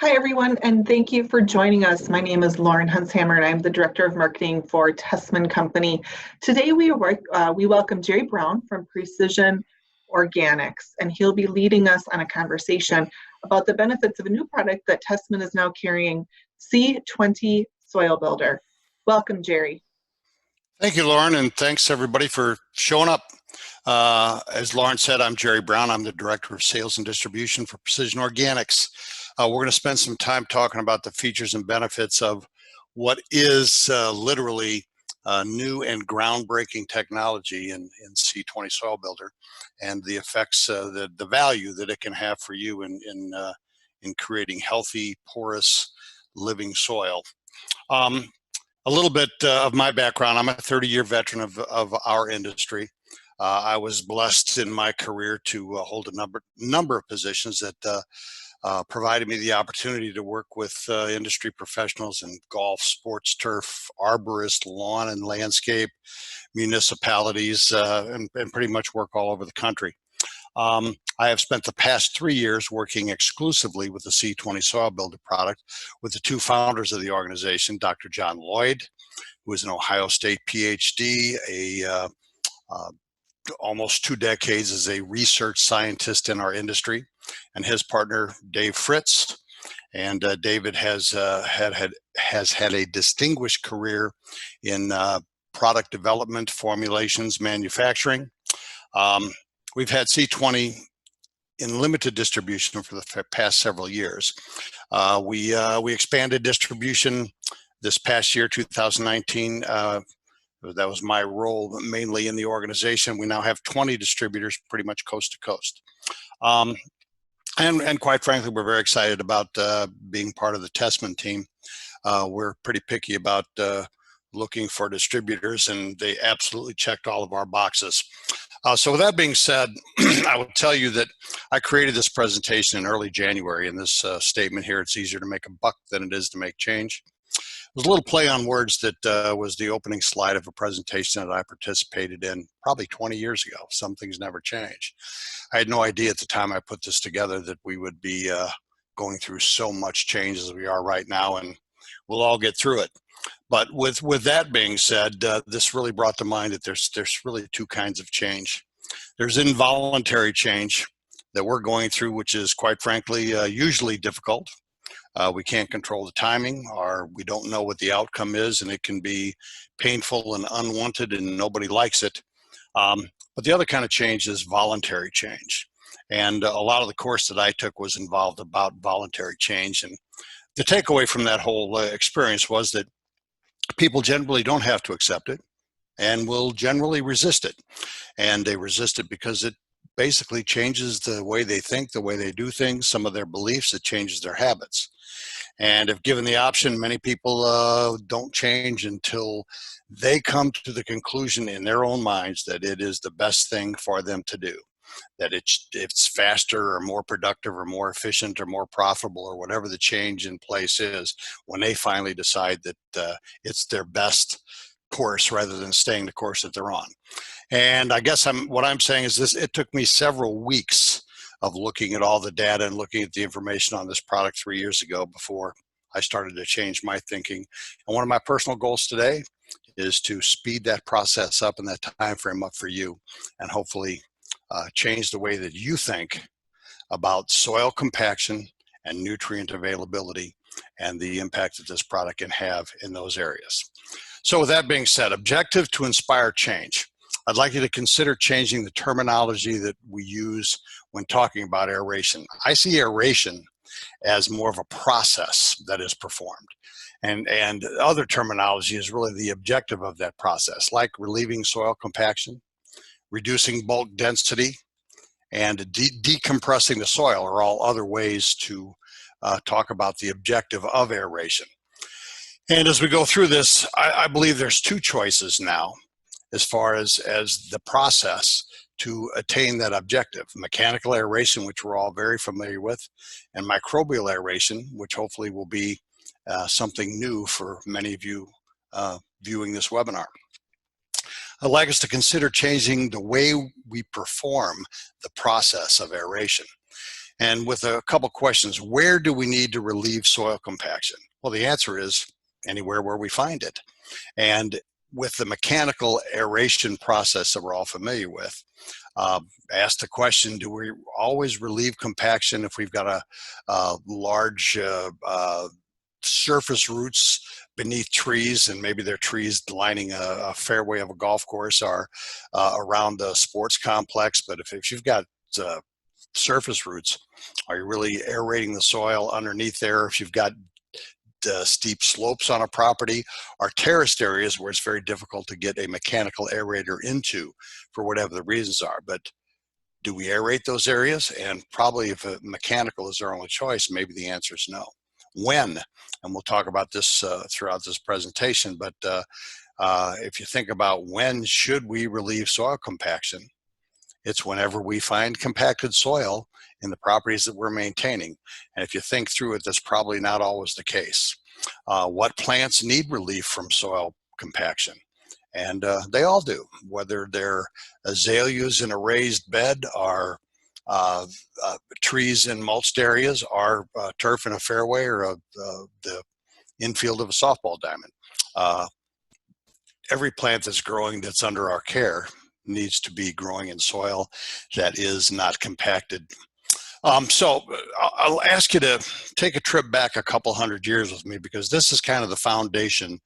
Hi, everyone, and thank you for joining us. My name is Lauren Hunshammer, and I'm the Director of Marketing for Tessman Company. Today, we welcome Jerry Brown from Precision Organics, and he'll be leading us on a conversation about the benefits of a new product that Tessman is now carrying, C20 Soil Builder. Welcome, Jerry. Thank you, Lauren, and thanks everybody for showing up. As Lauren said, I'm Jerry Brown. I'm the Director of Sales and Distribution for Precision Organics. We're going to spend some time talking about the features and benefits of what is literally new and groundbreaking technology in C20 Soil Builder, and the effects, the value that it can have for you in creating healthy, porous, living soil. A little bit of my background. I'm a 30-year veteran of our industry. I was blessed in my career to hold a number of positions that provided me the opportunity to work with industry professionals in golf, sports, turf, arborist, lawn and landscape, municipalities, and pretty much work all over the country. I have spent the past 3 years working exclusively with the C20 Soil Builder product with the two founders of the organization, Dr. John Lloyd, who is an Ohio State PhD, almost 2 decades as a research scientist in our industry, and his partner, Dave Fritz. And David has had a distinguished career in product development, formulations, manufacturing. We've had C20 in limited distribution for the past several years. We expanded distribution this past year, 2019. That was my role mainly in the organization. We now have 20 distributors pretty much coast to coast. And quite frankly, we're very excited about being part of the Tessman team. We're pretty picky about looking for distributors, and they absolutely checked all of our boxes. So with that being said, I will tell you that I created this presentation in early January, and this statement here, it's easier to make a buck than it is to make change. It was a little play on words that was the opening slide of a presentation that I participated in probably 20 years ago. Some things never change. I had no idea at the time I put this together that we would be going through so much change as we are right now, and we'll all get through it. But with that being said, this really brought to mind that there's really two kinds of change. There's involuntary change that we're going through, which is quite frankly usually difficult. We can't control the timing, or we don't know what the outcome is, and it can be painful and unwanted and nobody likes it. But the other kind of change is voluntary change. And a lot of the course that I took was involved about voluntary change. And the takeaway from that whole experience was that people generally don't have to accept it and will generally resist it. And they resist it because it basically changes the way they think, the way they do things, some of their beliefs, it changes their habits. And if given the option, many people don't change until they come to the conclusion in their own minds that it is the best thing for them to do, that it's faster or more productive or more efficient or more profitable or whatever the change in place is, when they finally decide that it's their best course rather than staying the course that they're on. And I guess what I'm saying is this: it took me several weeks of looking at all the data and looking at the information on this product 3 years ago before I started to change my thinking. And one of my personal goals today is to speed that process up and that time frame up for you, and hopefully change the way that you think about soil compaction and nutrient availability and the impact that this product can have in those areas. So with that being said, objective to inspire change. I'd like you to consider changing the terminology that we use when talking about aeration. I see aeration as more of a process that is performed. And other terminology is really the objective of that process, like relieving soil compaction, reducing bulk density, and decompressing the soil are all other ways to talk about the objective of aeration. And as we go through this, I believe there's two choices now as far as the process to attain that objective: mechanical aeration, which we're all very familiar with, and microbial aeration, which hopefully will be something new for many of you viewing this webinar. I'd like us to consider changing the way we perform the process of aeration. And with a couple questions, where do we need to relieve soil compaction? Well, the answer is anywhere where we find it. And with the mechanical aeration process that we're all familiar with, ask the question, do we always relieve compaction if we've got a large surface roots beneath trees, and maybe they're trees lining a fairway of a golf course or around a sports complex? But if you've got surface roots, are you really aerating the soil underneath there? If you've got steep slopes on a property, or terraced areas where it's very difficult to get a mechanical aerator into for whatever the reasons are. But do we aerate those areas? And probably if a mechanical is our only choice, maybe the answer is no. When? And we'll talk about this throughout this presentation, but if you think about when should we relieve soil compaction, it's whenever we find compacted soil in the properties that we're maintaining. And if you think through it, that's probably not always the case. What plants need relief from soil compaction? And they all do, whether they're azaleas in a raised bed, or trees in mulched areas, or turf in a fairway, or the infield of a softball diamond. Every plant that's growing that's under our care needs to be growing in soil that is not compacted. So I'll ask you to take a trip back a couple hundred years with me, because this is kind of the foundation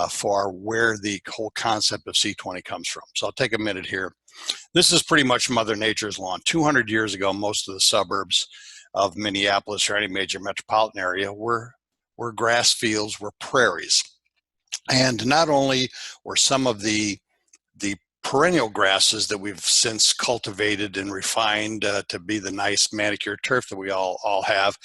for where the whole concept of C20 comes from. So I'll take a minute here. This is pretty much Mother Nature's lawn. 200 years ago, most of the suburbs of Minneapolis or any major metropolitan area were grass fields, were prairies. And not only were some of the perennial grasses that we've since cultivated and refined to be the nice manicured turf that we all have,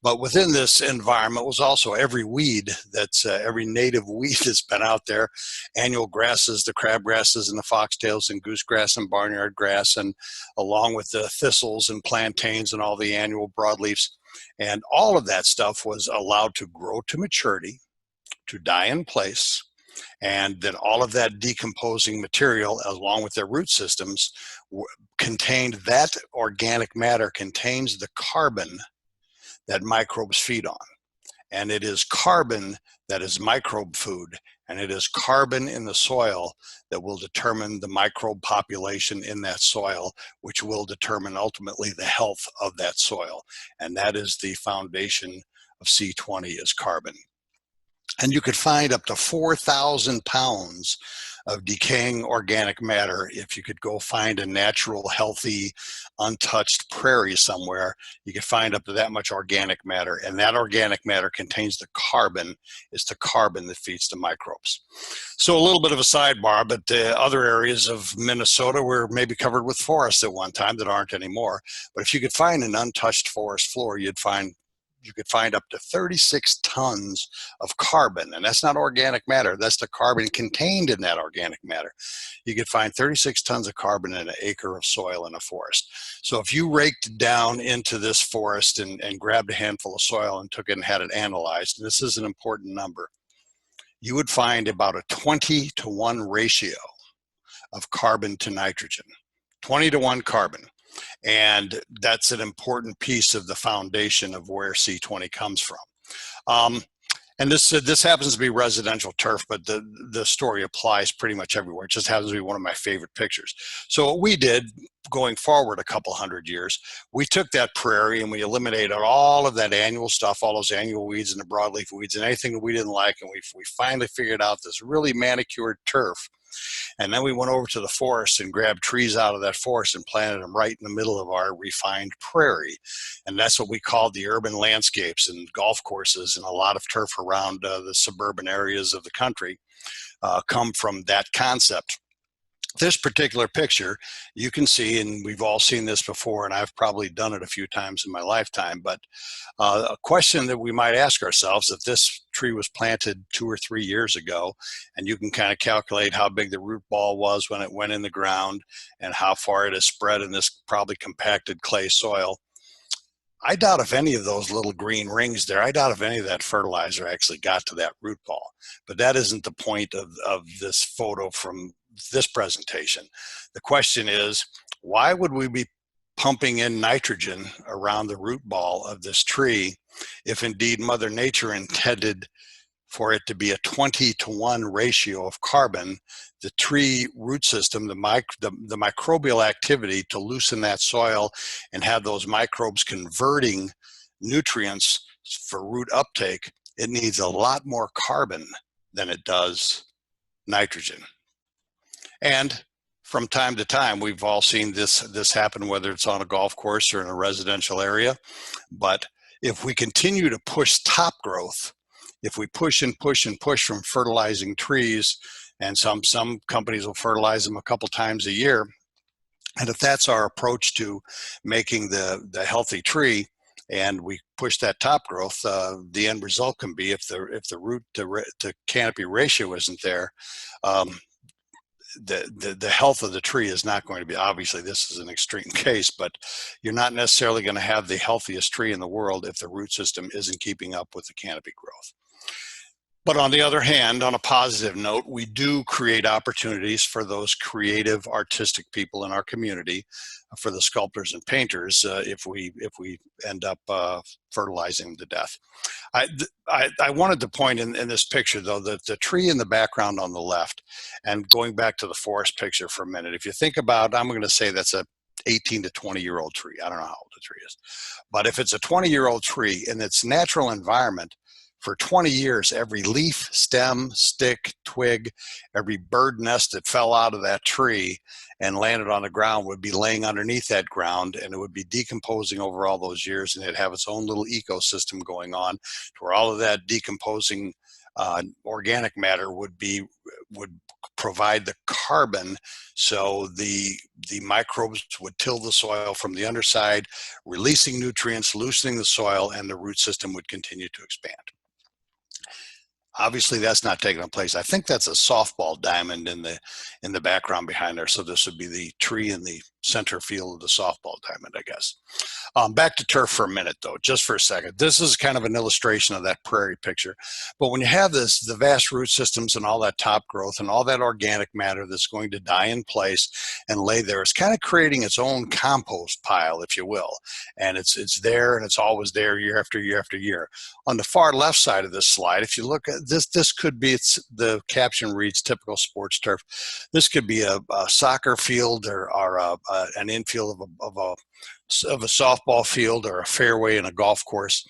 but within this environment was also every weed that's every native weed that's been out there, annual grasses, the crabgrasses and the foxtails and goosegrass and barnyard grass, and along with the thistles and plantains and all the annual broadleafs. And all of that stuff was allowed to grow to maturity, to die in place, and then all of that decomposing material, along with their root systems, contained that organic matter, contains the carbon that microbes feed on. And it is carbon that is microbe food, and it is carbon in the soil that will determine the microbe population in that soil, which will determine ultimately the health of that soil. And that is the foundation of C20, is carbon. And you could find up to 4,000 pounds of decaying organic matter if you could go find a natural, healthy, untouched prairie somewhere. You could find up to that much organic matter, and that organic matter contains the carbon. It's the carbon that feeds the microbes. So a little bit of a sidebar, but other areas of Minnesota were maybe covered with forests at one time that aren't anymore. But if you could find an untouched forest floor, you could find up to 36 tons of carbon, and that's not organic matter, that's the carbon contained in that organic matter. You could find 36 tons of carbon in an acre of soil in a forest. So if you raked down into this forest and grabbed a handful of soil and took it and had it analyzed, and this is an important number, you would find about a 20-to-1 ratio of carbon to nitrogen. 20-to-1 carbon. And that's an important piece of the foundation of where C20 comes from. And this happens to be residential turf, but the story applies pretty much everywhere. It just happens to be one of my favorite pictures. So what we did, going forward a couple hundred years, we took that prairie and we eliminated all of that annual stuff, all those annual weeds and the broadleaf weeds and anything that we didn't like, and we finally figured out this really manicured turf. And then we went over to the forest and grabbed trees out of that forest and planted them right in the middle of our refined prairie. And that's what we called the urban landscapes, and golf courses and a lot of turf around the suburban areas of the country come from that concept. This particular picture, you can see, and we've all seen this before, and I've probably done it a few times in my lifetime, but a question that we might ask ourselves, if this tree was planted 2 or 3 years ago, and you can kind of calculate how big the root ball was when it went in the ground and how far it has spread in this probably compacted clay soil, I doubt if any of those little green rings there, I doubt if any of that fertilizer actually got to that root ball. But that isn't the point of this photo from this presentation. The question is, why would we be pumping in nitrogen around the root ball of this tree if indeed Mother Nature intended for it to be a 20-to-1 ratio of carbon, the tree root system, the microbial activity to loosen that soil and have those microbes converting nutrients for root uptake, it needs a lot more carbon than it does nitrogen. And from time to time, we've all seen this happen, whether it's on a golf course or in a residential area. But if we continue to push top growth, if we push and push and push from fertilizing trees, and some companies will fertilize them a couple times a year, and if that's our approach to making the healthy tree, and we push that top growth, the end result can be, if the root to canopy ratio isn't there, the health of the tree is not going to be, obviously this is an extreme case, but you're not necessarily going to have the healthiest tree in the world if the root system isn't keeping up with the canopy growth. But on the other hand, on a positive note, we do create opportunities for those creative, artistic people in our community, for the sculptors and painters, if we end up fertilizing them to death. I wanted to point in this picture, though, that the tree in the background on the left, and going back to the forest picture for a minute, if you think about, I'm going to say that's a 18 to 20-year-old tree. I don't know how old the tree is. But if it's a 20-year-old tree in its natural environment, for 20 years, every leaf, stem, stick, twig, every bird nest that fell out of that tree and landed on the ground would be laying underneath that ground, and it would be decomposing over all those years, and it'd have its own little ecosystem going on, to where all of that decomposing organic matter would provide the carbon, so the microbes would till the soil from the underside, releasing nutrients, loosening the soil, and the root system would continue to expand. Obviously, that's not taking place. I think that's a softball diamond in the background behind there. So this would be the tree in the center field of the softball diamond, I guess. Back to turf for a minute, though, just for a second. This is kind of an illustration of that prairie picture. But when you have the vast root systems and all that top growth and all that organic matter that's going to die in place and lay there, it's kind of creating its own compost pile, if you will. And it's there, and it's always there year after year after year. On the far left side of this slide, if you look at this could be, the caption reads typical sports turf. This could be a soccer field or an infield of a softball field or a fairway in a golf course.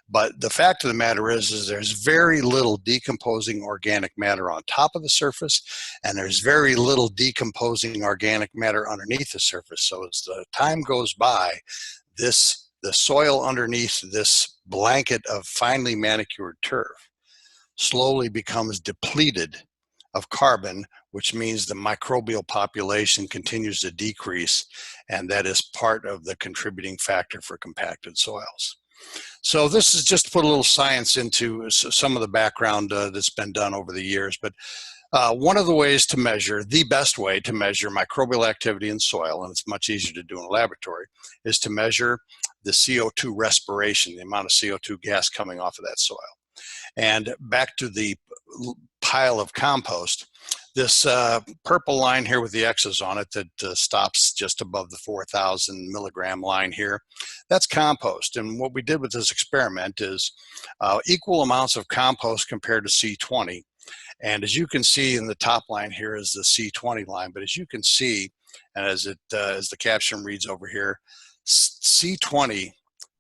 But the fact of the matter is there's very little decomposing organic matter on top of the surface, and there's very little decomposing organic matter underneath the surface. So as the time goes by, the soil underneath this blanket of finely manicured turf slowly becomes depleted of carbon, which means the microbial population continues to decrease, and that is part of the contributing factor for compacted soils. So this is just to put a little science into some of the background that's been done over the years. But one of the ways to measure, the best way to measure microbial activity in soil, and it's much easier to do in a laboratory, is to measure the CO2 respiration, the amount of CO2 gas coming off of that soil. And back to the pile of compost, this purple line here with the X's on it that stops just above the 4,000 milligram line here, that's compost. And what we did with this experiment is equal amounts of compost compared to C20. And as you can see in the top line here is the C20 line, but as you can see, and as the caption reads over here, C20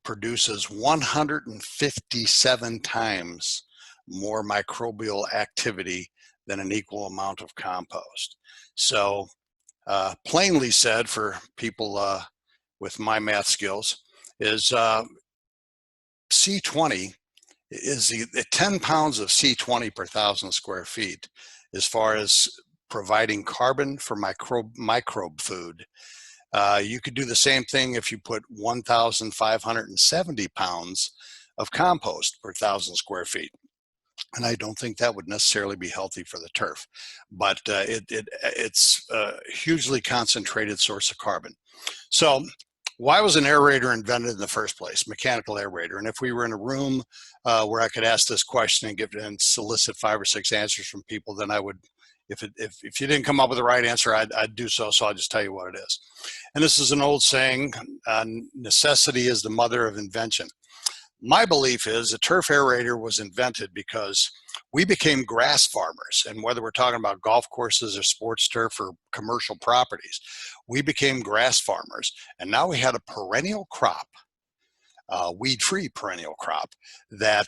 produces 157 times more microbial activity than an equal amount of compost. So plainly said, for people with my math skills, is C20 is the 10 pounds of C20 per 1,000 square feet as far as providing carbon for microbe food. You could do the same thing if you put 1,570 pounds of compost per 1,000 square feet. And I don't think that would necessarily be healthy for the turf, but it's a hugely concentrated source of carbon. So why was an aerator invented in the first place, mechanical aerator? And if we were in a room where I could ask this question and solicit 5 or 6 answers from people, then I would If you didn't come up with the right answer, I'd do so. So I'll just tell you what it is. And this is an old saying: necessity is the mother of invention. My belief is a turf aerator was invented because we became grass farmers. And whether we're talking about golf courses or sports turf or commercial properties, we became grass farmers. And now we had a perennial crop, weed-free perennial crop, that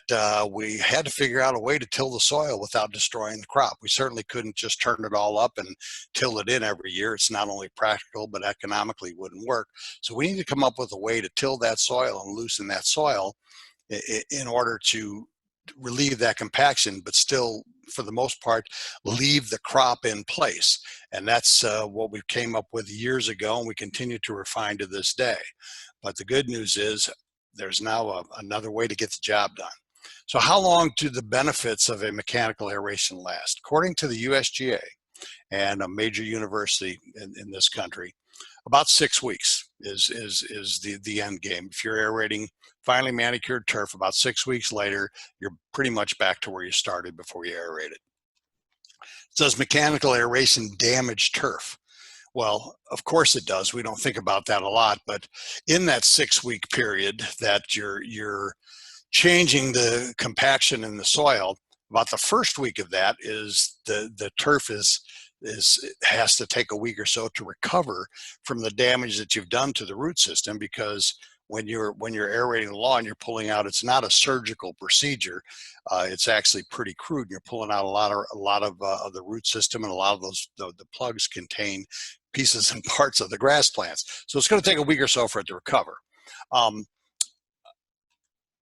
we had to figure out a way to till the soil without destroying the crop. We certainly couldn't just turn it all up and till it in every year. It's not only practical, but economically wouldn't work. So we need to come up with a way to till that soil and loosen that soil in order to relieve that compaction, but still, for the most part, leave the crop in place. And that's what we came up with years ago, and we continue to refine to this day. But the good news is there's now another way to get the job done. So how long do the benefits of a mechanical aeration last? According to the USGA and a major university in this country, about 6 weeks is the end game. If you're aerating finely manicured turf, about 6 weeks later, you're pretty much back to where you started before you aerated. Does mechanical aeration damage turf? Well, of course it does. We don't think about that a lot, but in that 6 week period that you're changing the compaction in the soil, about the first week of that is the turf has to take a week or so to recover from the damage that you've done to the root system, because when you're aerating the lawn, you're pulling out, it's not a surgical procedure. It's actually pretty crude. You're pulling out a lot of the root system, and a lot of those the plugs contain pieces and parts of the grass plants. So it's going to take a week or so for it to recover.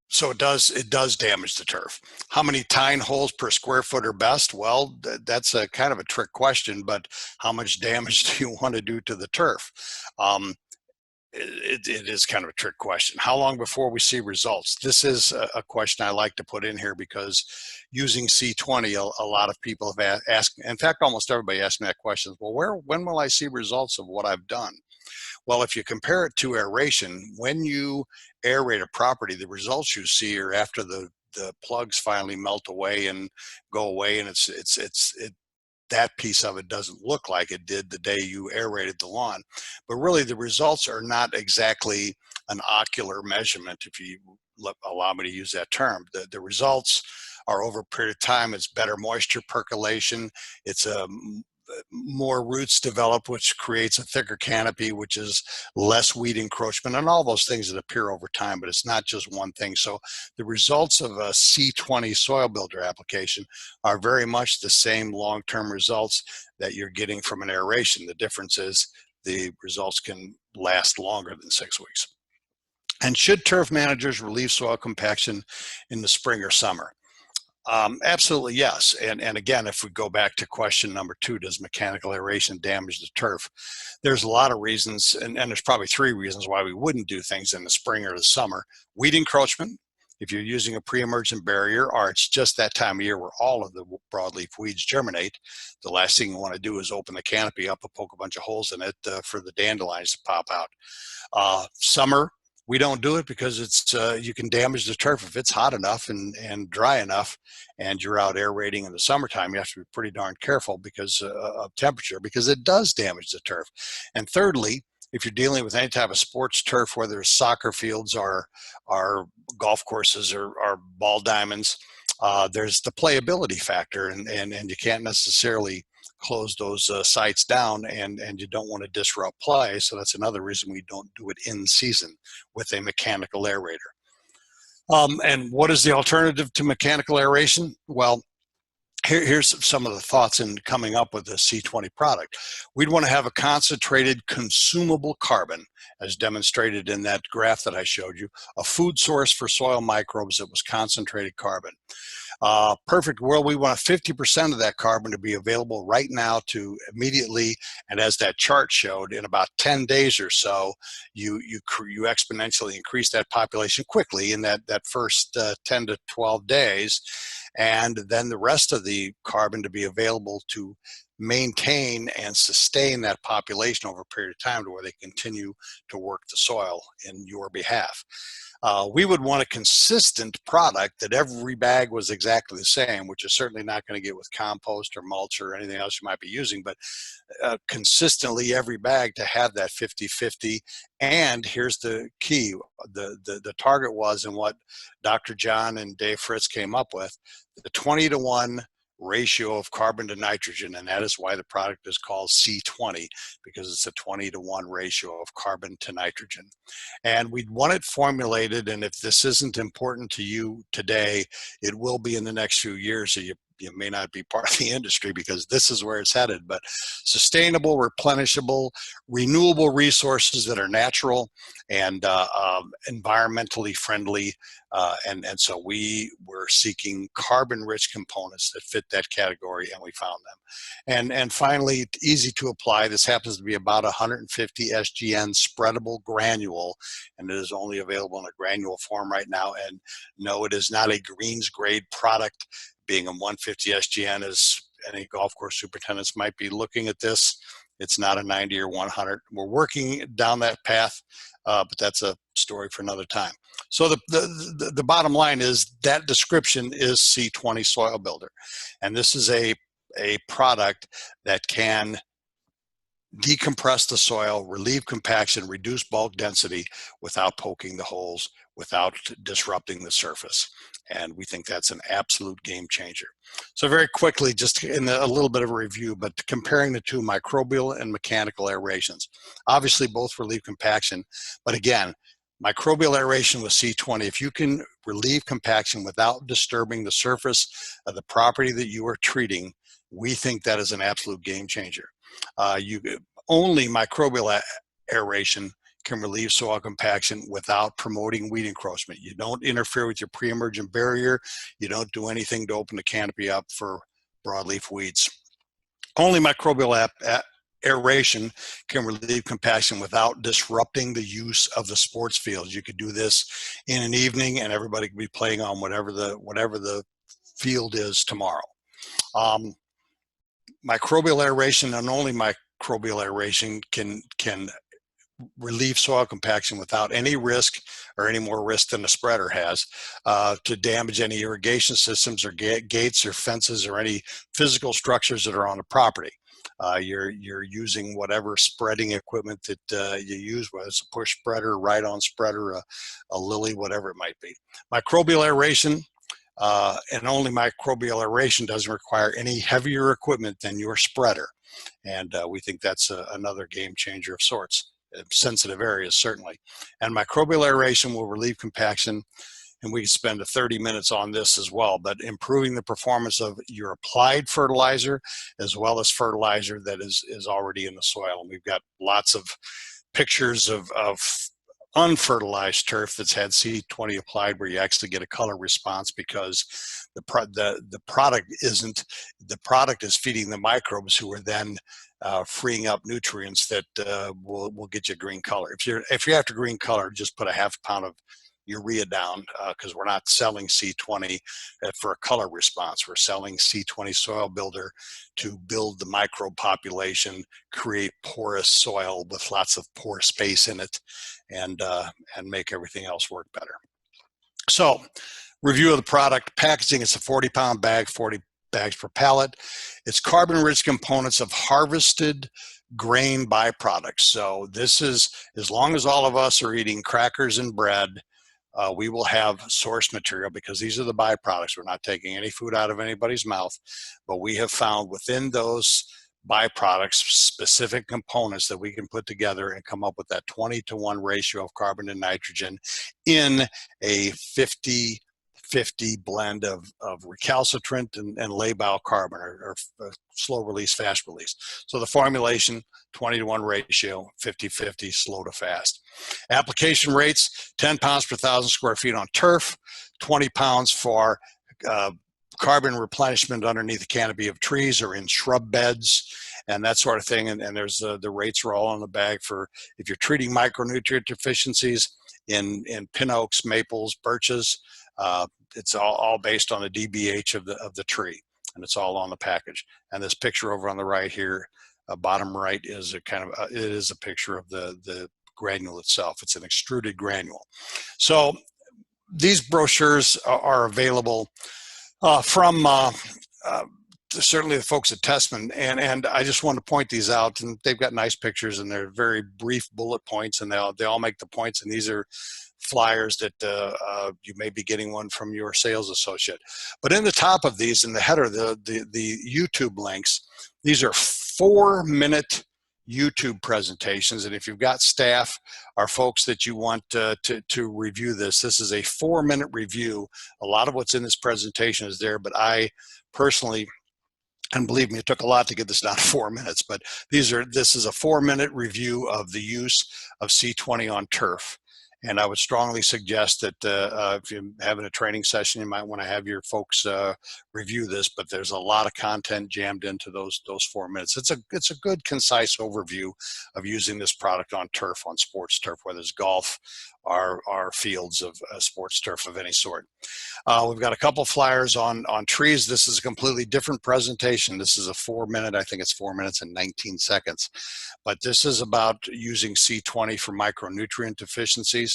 So it does damage the turf. How many tine holes per square foot are best? Well, that's a kind of a trick question, but how much damage do you want to do to the turf? It is kind of a trick question. How long before we see results? This is a question I like to put in here, because using C20, a lot of people have asked, in fact, almost everybody asked me that question. Well, when will I see results of what I've done? Well, if you compare it to aeration, when you aerate a property, the results you see are after the plugs finally melt away and go away, and that piece of it doesn't look like it did the day you aerated the lawn. But really, the results are not exactly an ocular measurement, if you allow me to use that term. The results are over a period of time. It's better moisture percolation. It's more roots develop, which creates a thicker canopy, which is less weed encroachment, and all those things that appear over time. But it's not just one thing. So the results of a C20 Soil Builder application are very much the same long-term results that you're getting from an aeration. The difference is the results can last longer than 6 weeks. And should turf managers relieve soil compaction in the spring or summer? Absolutely, yes. And again, if we go back to question number 2, does mechanical aeration damage the turf? There's a lot of reasons, and there's probably 3 reasons why we wouldn't do things in the spring or the summer. Weed encroachment, if you're using a pre-emergent barrier, or it's just that time of year where all of the broadleaf weeds germinate, the last thing you want to do is open the canopy up and poke a bunch of holes in it for the dandelions to pop out. Summer, we don't do it because it's you can damage the turf if it's hot enough and dry enough, and you're out aerating in the summertime. You have to be pretty darn careful because of temperature, because it does damage the turf. And thirdly, if you're dealing with any type of sports turf, whether it's soccer fields or golf courses or ball diamonds, there's the playability factor, and you can't necessarily close those sites down, and you don't want to disrupt play. So that's another reason we don't do it in season with a mechanical aerator. And what is the alternative to mechanical aeration? Well, here's some of the thoughts in coming up with the C20 product. We'd want to have a concentrated consumable carbon, as demonstrated in that graph that I showed you, a food source for soil microbes that was concentrated carbon. Perfect world, we want 50% of that carbon to be available right now to immediately, and as that chart showed, in about 10 days or so, you exponentially increase that population quickly in that first 10 to 12 days, and then the rest of the carbon to be available to maintain and sustain that population over a period of time to where they continue to work the soil in your behalf. We would want a consistent product that every bag was exactly the same, which is certainly not going to get with compost or mulch or anything else you might be using, but consistently every bag to have that 50-50. And here's the key, the target was, and what Dr. John and Dave Fritz came up with, the 20-to-1 ratio of carbon to nitrogen, and that is why the product is called C20, because it's a 20-to-1 ratio of carbon to nitrogen. And we'd want it formulated, and if this isn't important to you today, it will be in the next few years. So you may not be part of the industry because this is where it's headed, but sustainable, replenishable, renewable resources that are natural and environmentally friendly. And so we were seeking carbon-rich components that fit that category, and we found them. And finally, easy to apply. This happens to be about 150 SGN spreadable granule, and it is only available in a granule form right now. And no, it is not a greens grade product. Being a 150 SGN, as any golf course superintendents might be looking at this, it's not a 90 or 100. We're working down that path, but that's a story for another time. So the bottom line is that description is C20 Soil Builder. And this is a product that can decompress the soil, relieve compaction, reduce bulk density without poking the holes, without disrupting the surface. And we think that's an absolute game changer. So very quickly, just in a little bit of a review, but comparing the two, microbial and mechanical aerations. Obviously both relieve compaction, but again, microbial aeration with C20, if you can relieve compaction without disturbing the surface of the property that you are treating, we think that is an absolute game changer. Only microbial aeration can relieve soil compaction without promoting weed encroachment. You don't interfere with your pre-emergent barrier. You don't do anything to open the canopy up for broadleaf weeds. Only microbial aeration can relieve compaction without disrupting the use of the sports fields. You could do this in an evening and everybody could be playing on whatever the field is tomorrow. Microbial aeration, and only microbial aeration can relieve soil compaction without any risk, or any more risk than a spreader has, to damage any irrigation systems or gates or fences or any physical structures that are on the property. You're using whatever spreading equipment that you use, whether it's a push spreader, ride-on spreader, a lily, whatever it might be. Microbial aeration, and only microbial aeration, doesn't require any heavier equipment than your spreader. And we think that's another game changer of sorts. Sensitive areas, certainly. And microbial aeration will relieve compaction, and we can spend 30 minutes on this as well, but improving the performance of your applied fertilizer as well as fertilizer that is already in the soil. And we've got lots of pictures of unfertilized turf that's had C20 applied, where you actually get a color response because the product is feeding the microbes, who are then freeing up nutrients that will get you a green color. If you're after green color, just put a half pound of urea down, because we're not selling C20 for a color response. We're selling C20 Soil Builder to build the microbe population, create porous soil with lots of pore space in it, and make everything else work better. So, review of the product. Packaging, it's a 40-pound bag, 40 bags per pallet. It's carbon-rich components of harvested grain byproducts. So this is, as long as all of us are eating crackers and bread, we will have source material, because these are the byproducts. We're not taking any food out of anybody's mouth, but we have found within those byproducts specific components that we can put together and come up with that 20-to-1 ratio of carbon to nitrogen in a 50-50 blend of recalcitrant and labile carbon, or slow release, fast release. So the formulation, 20-to-1 ratio, 50-50, slow to fast. Application rates, 10 pounds per 1,000 square feet on turf, 20 pounds for carbon replenishment underneath the canopy of trees or in shrub beds and that sort of thing. And there's the rates are all on the bag for if you're treating micronutrient deficiencies in pin oaks, maples, birches. It's all based on the DBH of the tree. and it's all on the package. And this picture over on the right here, bottom right, is a kind of it is a picture of the granule itself. It's an extruded granule. So these brochures are available from certainly the folks at Tessman, and I just want to point these out. And they've got nice pictures, and they're very brief bullet points, and they all make the points. And these are flyers that you may be getting one from your sales associate. But in the top of these, in the header, the YouTube links, these are 4-minute YouTube presentations. And if you've got staff or folks that you want to review this is a 4-minute review. A lot of what's in this presentation is there, but I personally, and believe me, it took a lot to get this down to 4 minutes, but this is a 4-minute review of the use of C20 on turf. And I would strongly suggest that if you're having a training session, you might want to have your folks review this, but there's a lot of content jammed into those 4 minutes. It's a good, concise overview of using this product on turf, on sports turf, whether it's golf or fields of sports turf of any sort. We've got a couple flyers on trees. This is a completely different presentation. This is a 4-minute, I think it's 4 minutes and 19 seconds. But this is about using C20 for micronutrient deficiencies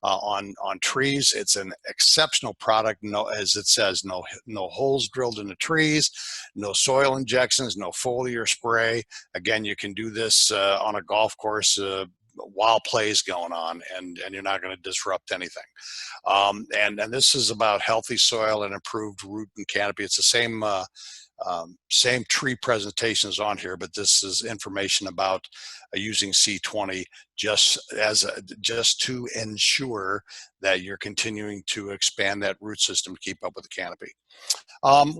on trees. It's an exceptional product. No, as it says, no holes drilled in the trees, no soil injections, no foliar spray. Again, you can do this on a golf course while play's going on, and you're not going to disrupt anything. And this is about healthy soil and improved root and canopy. It's the same tree presentations on here, but this is information about using C20 just to ensure that you're continuing to expand that root system to keep up with the canopy.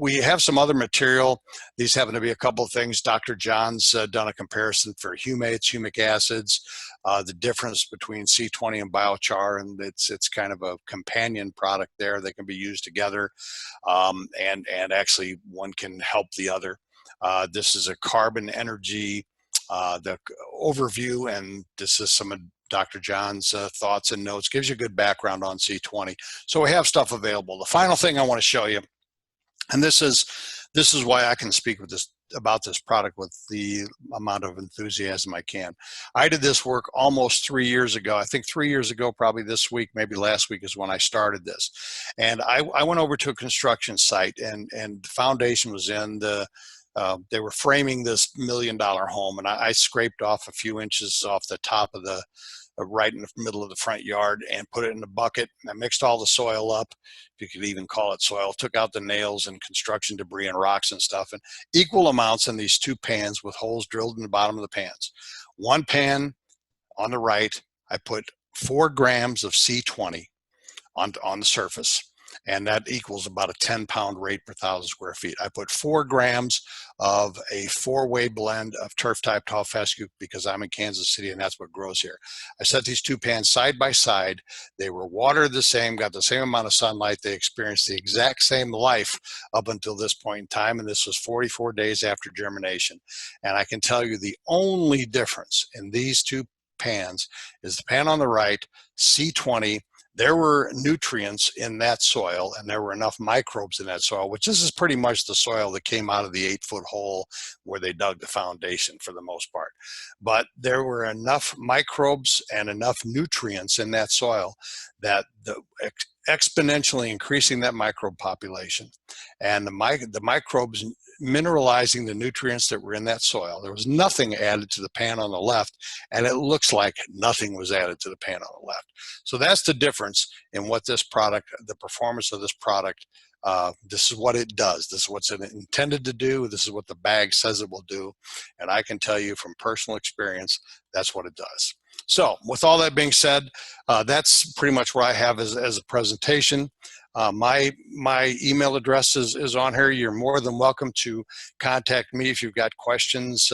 We have some other material. These happen to be a couple of things. Dr. John's done a comparison for humates, humic acids, the difference between C20 and biochar, and it's kind of a companion product there. They can be used together, and actually one can help the other. This is a carbon energy the overview, and this is some of Dr. John's thoughts and notes. Gives you a good background on C20. So we have stuff available. The final thing I want to show you, and this is why I can speak about this product with the amount of enthusiasm I can. I did this work almost 3 years ago. I think 3 years ago, probably this week, maybe last week is when I started this. And I went over to a construction site, and the foundation was in. They were framing this $1 million home, and I scraped off a few inches off the top of the right in the middle of the front yard and put it in a bucket. And I mixed all the soil up, if you could even call it soil, took out the nails and construction debris and rocks and stuff, and equal amounts in these 2 pans with holes drilled in the bottom of the pans. One pan on the right, I put 4 grams of C20 on the surface, and that equals about a 10-pound rate per 1,000 square feet. I put 4 grams of a 4-way blend of turf-type tall fescue because I'm in Kansas City and that's what grows here. I set these 2 pans side by side. They were watered the same, got the same amount of sunlight. They experienced the exact same life up until this point in time, and this was 44 days after germination. And I can tell you the only difference in these 2 pans is the pan on the right, C20. There were nutrients in that soil, and there were enough microbes in that soil, which this is pretty much the soil that came out of the 8-foot hole where they dug the foundation for the most part. But there were enough microbes and enough nutrients in that soil that exponentially increasing that microbe population and the microbes mineralizing the nutrients that were in that soil. There was nothing added to the pan on the left, and it looks like nothing was added to the pan on the left. So that's the difference in what this product, the performance of this product, this is what it does. This is what's intended to do. This is what the bag says it will do. And I can tell you from personal experience, that's what it does. So with all that being said, that's pretty much what I have as a presentation. My email address is on here. You're more than welcome to contact me if you've got questions.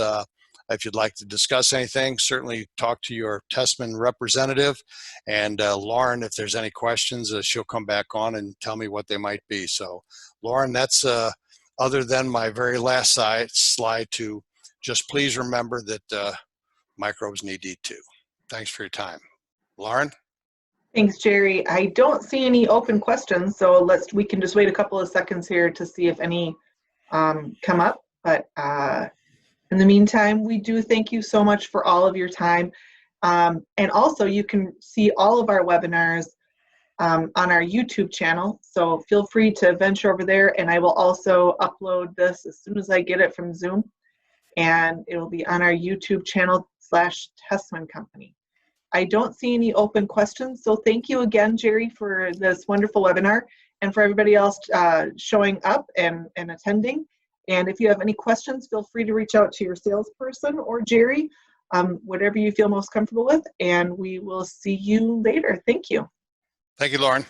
If you'd like to discuss anything, certainly talk to your Tessman representative. And Lauren, if there's any questions, she'll come back on and tell me what they might be. So Lauren, that's other than my very last slide to just please remember that microbes need to eat too. Thanks for your time. Lauren? Thanks, Jerry. I don't see any open questions, so we can just wait a couple of seconds here to see if any come up. But in the meantime, we do thank you so much for all of your time. And also, you can see all of our webinars on our YouTube channel. So feel free to venture over there, and I will also upload this as soon as I get it from Zoom. And it will be on our YouTube channel /Tessman Company. I don't see any open questions, so thank you again, Jerry, for this wonderful webinar, and for everybody else showing up and attending. And if you have any questions, feel free to reach out to your salesperson or Jerry, whatever you feel most comfortable with, and we will see you later. Thank you. Thank you, Lauren.